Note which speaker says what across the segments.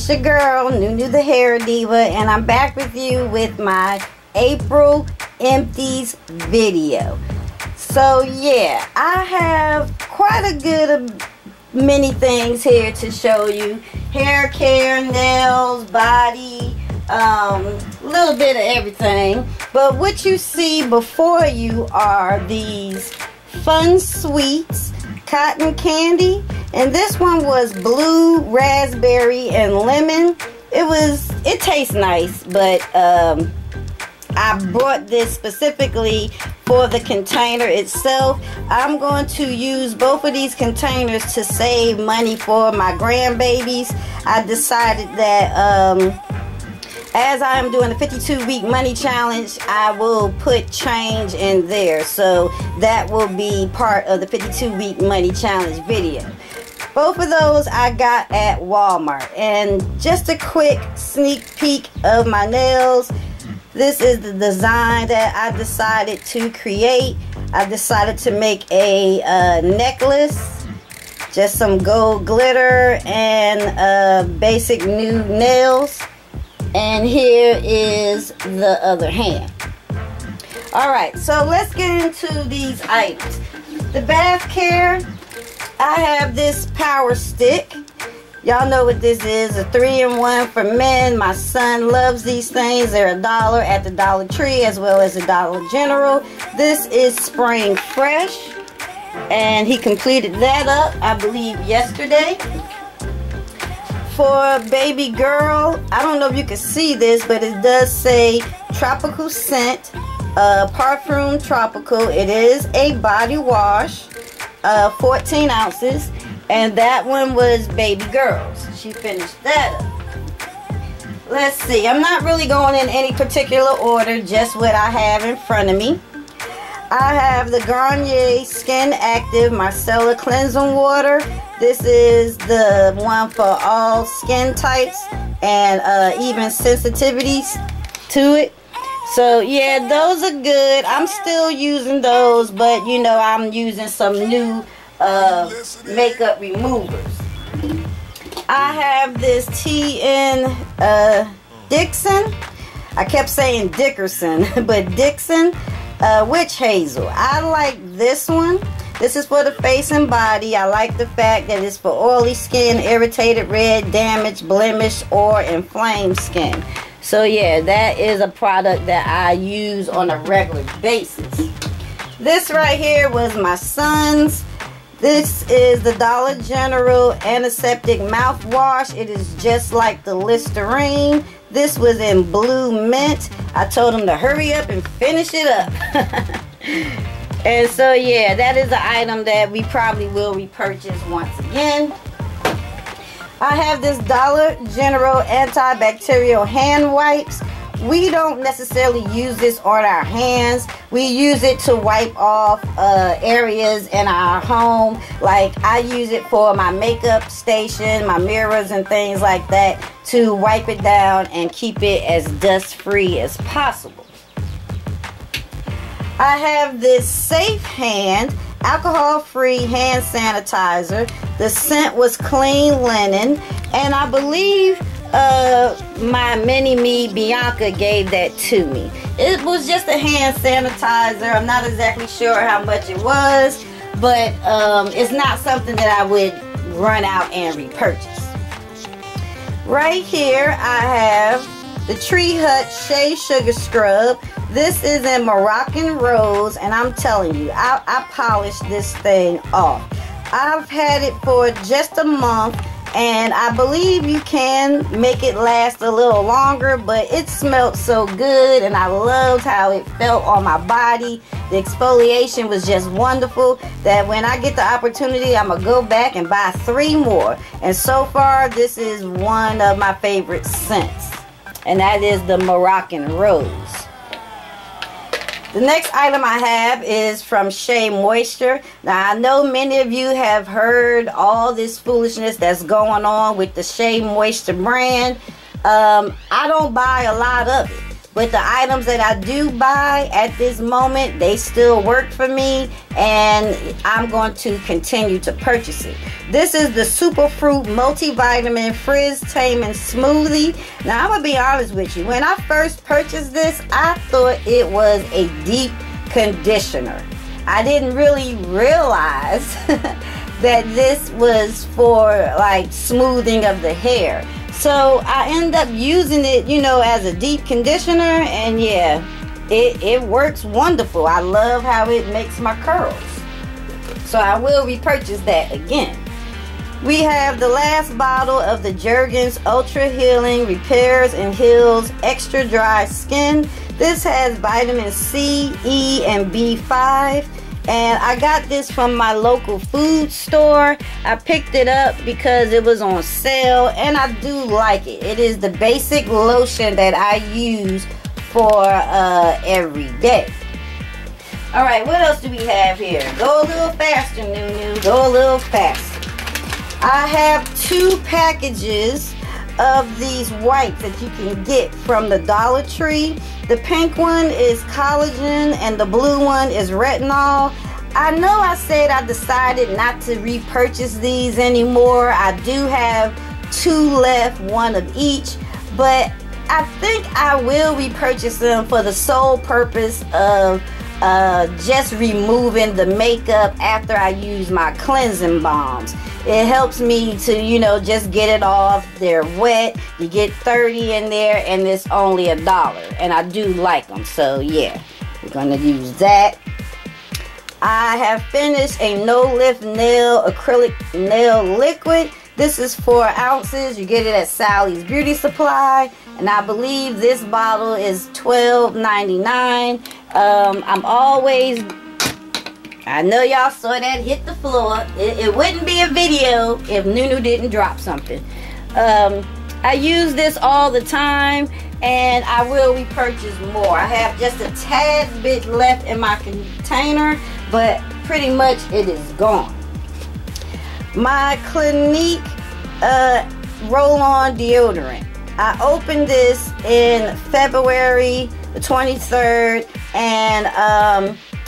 Speaker 1: It's your girl, Nunu the Hair Diva, and I'm back with you with my April Empties video. So yeah, I have quite a good many things here to show you. Hair care, nails, body, a little bit of everything. But what you see before you are these Fun Sweets cotton candy, and this one was blue, raspberry, and lemon. It tastes nice, but I bought this specifically for the container itself. I'm going to use both of these containers to save money for my grandbabies. I decided that as I am doing the 52-week money challenge, I will put change in there. So that will be part of the 52-week money challenge video. Both of those I got at Walmart. And just a quick sneak peek of my nails. This is the design that I decided to create. I decided to make a necklace. Just some gold glitter and basic new nails. And here is the other hand. Alright, so let's get into these items. The bath care, I have this power stick. Y'all know what this is, a 3-in-1 for men. My son loves these things. They're $1 at the Dollar Tree as well as the Dollar General. This is Spring Fresh, and he completed that up, I believe, yesterday. For baby girl, I don't know if you can see this, but it does say tropical scent, Parfum Tropical. It is a body wash, 14 ounces, and that one was baby girl's. She finished that up. Let's see, I'm not really going in any particular order, just what I have in front of me. I have the Garnier Skin Active Micellar Cleansing Water. This is the one for all skin types and even sensitivities to it. So yeah, those are good. I'm still using those, but you know, I'm using some new makeup removers. I have this TN Dixon. I kept saying Dickerson, but Dixon Witch Hazel. I like this one. This is for the face and body. I like the fact that it's for oily skin, irritated, red, damaged, blemished, or inflamed skin. So yeah, that is a product that I use on a regular basis. This right here was my son's. This is the Dollar General Antiseptic Mouthwash. It is just like the Listerine. This was in blue mint. I told him to hurry up and finish it up. And so yeah, that is an item that we probably will repurchase once again. I have this Dollar General antibacterial hand wipes. We don't necessarily use this on our hands. We use it to wipe off areas in our home. Like I use it for my makeup station, my mirrors and things like that, to wipe it down and keep it as dust free as possible. I have this Safe Hand alcohol-free hand sanitizer. The scent was Clean Linen, and I believe my mini-me Bianca gave that to me. It was just a hand sanitizer. I'm not exactly sure how much it was, but it's not something that I would run out and repurchase. Right here I have the Tree Hut Shea Sugar Scrub. This is in Moroccan Rose, and I'm telling you, I polished this thing off. I've had it for just a month, and I believe you can make it last a little longer, but it smelled so good, and I loved how it felt on my body. The exfoliation was just wonderful, that when I get the opportunity, I'm going to go back and buy 3 more. And so far, this is one of my favorite scents, and that is the Moroccan Rose. The next item I have is from Shea Moisture. Now, I know many of you have heard all this foolishness that's going on with the Shea Moisture brand. I don't buy a lot of it, But the items that I do buy at this moment, they still work for me, and I'm going to continue to purchase it. This is the Superfruit Multivitamin Frizz Taming Smoothie. Now, I'm going to be honest with you. When I first purchased this, I thought it was a deep conditioner. I didn't really realize that this was for like smoothing of the hair. So I end up using it, you know, as a deep conditioner, and yeah, it works wonderful. I love how it makes my curls. So I will repurchase that again. We have the last bottle of the Jergens Ultra Healing Repairs and Heals Extra Dry Skin. This has vitamin C, E, and B5. And I got this from my local food store. I picked it up because it was on sale, and I do like it. It is the basic lotion that I use for every day. Alright, what else do we have here? Go a little faster, Nunu. Go a little faster. I have 2 packages of these wipes that you can get from the Dollar Tree. The pink one is collagen and the blue one is retinol. I know I said I decided not to repurchase these anymore. I do have 2 left, 1 of each, but I think I will repurchase them for the sole purpose of just removing the makeup after I use my cleansing balms. It helps me to, you know, just get it off. They're wet. You get 30 in there, and it's only $1. And I do like them. So, yeah, we're going to use that. I have finished a no-lift nail acrylic nail liquid. This is 4 ounces. You get it at Sally's Beauty Supply. And I believe this bottle is $12.99. I'm always... I know y'all saw that hit the floor. It wouldn't be a video if Nunu didn't drop something. I use this all the time, and I will repurchase more. I have just a tad bit left in my container, but pretty much it is gone. My Clinique roll-on deodorant. I opened this in February the 23rd, and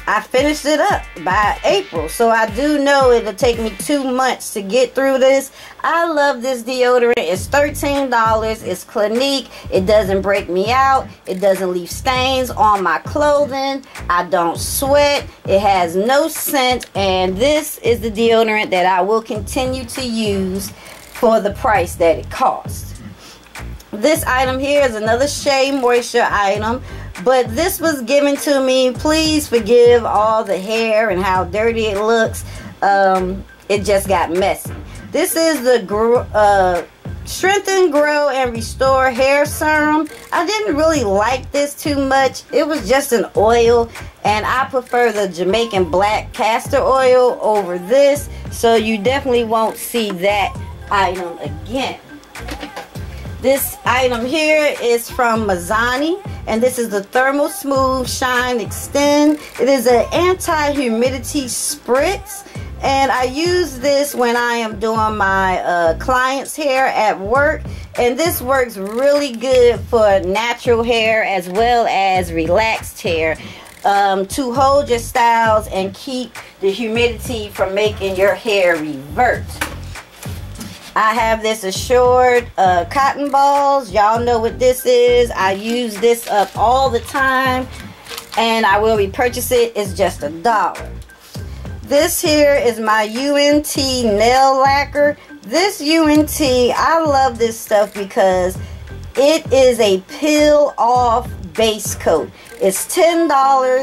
Speaker 1: I finished it up by April. So I do know it'll take me 2 months to get through this. I love this deodorant. It's $13. It's Clinique. It doesn't break me out. It doesn't leave stains on my clothing. I don't sweat. It has no scent. And this is the deodorant that I will continue to use for the price that it costs. This item here is another Shea Moisture item, but this was given to me. Please forgive all the hair and how dirty it looks. It just got messy. This is the Strengthen, Grow, and Restore Hair Serum. I didn't really like this too much. It was just an oil, and I prefer the Jamaican Black Castor Oil over this, so you definitely won't see that item again. This item here is from Mizani, and this is the Thermal Smooth Shine Extend. It is an anti-humidity spritz, and I use this when I am doing my clients' hair at work, and this works really good for natural hair as well as relaxed hair to hold your styles and keep the humidity from making your hair revert. I have this Assured cotton balls. Y'all know what this is. I use this up all the time, and I will repurchase it. It's just $1. This here is my UNT nail lacquer. This UNT, I love this stuff because it is a peel off base coat. It's $10,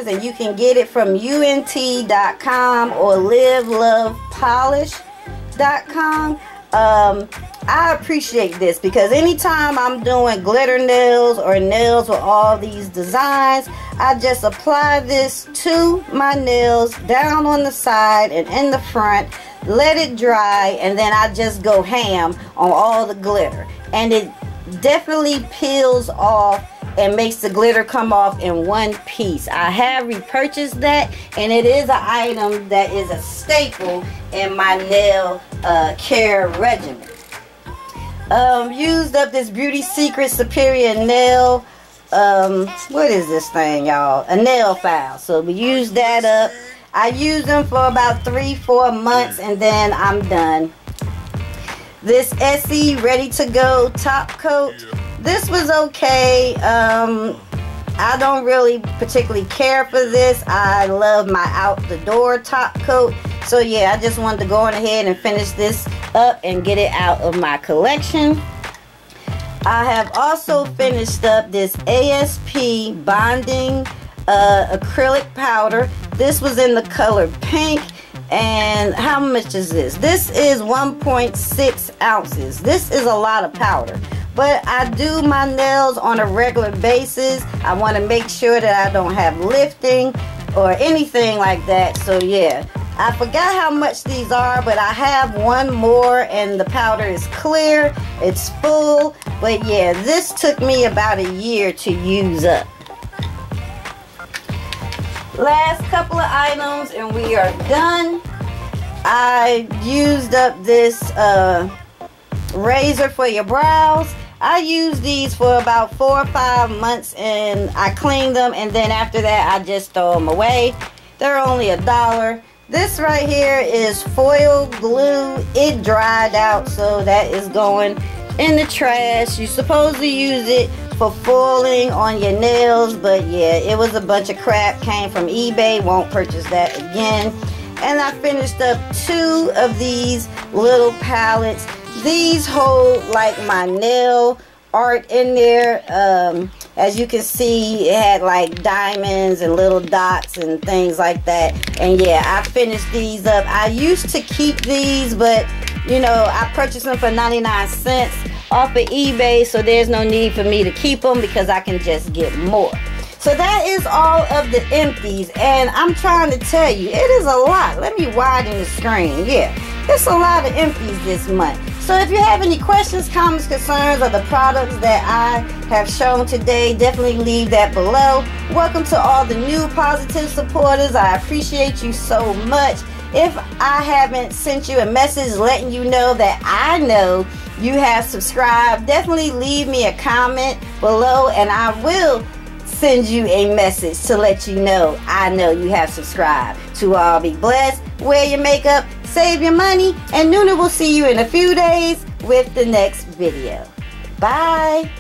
Speaker 1: and you can get it from unt.com or livelovepolish.com. I appreciate this because anytime I'm doing glitter nails or nails with all these designs, I just apply this to my nails down on the side and in the front, let it dry, and then I just go ham on all the glitter, and it definitely peels off and makes the glitter come off in one piece. I have repurchased that, and it is an item that is a staple in my nail care regimen. Used up this Beauty Secret Superior Nail what is this thing, y'all? A nail file. So we use that up. I use them for about 3-4 months and then I'm done. This Essie Ready to Go top coat. This was okay. I don't really particularly care for this. I love my out the door top coat. So yeah, I just wanted to go on ahead and finish this up and get it out of my collection. I have also finished up this ASP bonding acrylic powder. This was in the color pink. And how much is this? This is 1.6 ounces. This is a lot of powder. But I do my nails on a regular basis. I want to make sure that I don't have lifting or anything like that. So yeah, I forgot how much these are, but I have one more and the powder is clear. It's full. But yeah, this took me about a year to use up. Last couple of items and we are done. I used up this razor for your brows. I used these for about 4 or 5 months and I cleaned them, and then after that I just throw them away. They're only $1. This right here is foil glue. It dried out, so that is going in the trash. You're supposed to use it for foiling on your nails, but yeah, it was a bunch of crap. Came from eBay. Won't purchase that again. And I finished up 2 of these little palettes. These hold like my nail art in there. As you can see, it had like diamonds and little dots and things like that. And yeah, I finished these up. I used to keep these, but you know, I purchased them for 99 cents off of eBay, so there's no need for me to keep them because I can just get more. So that is all of the empties, and I'm trying to tell you, it is a lot. Let me widen the screen. Yeah, it's a lot of empties this month. So if you have any questions, comments, concerns, or the products that I have shown today, definitely leave that below. Welcome to all the new positive supporters. I appreciate you so much. If I haven't sent you a message letting you know that I know you have subscribed, definitely leave me a comment below and I will send you a message to let you know I know you have subscribed. To all be blessed, wear your makeup, save your money, and Nuna will see you in a few days with the next video. Bye.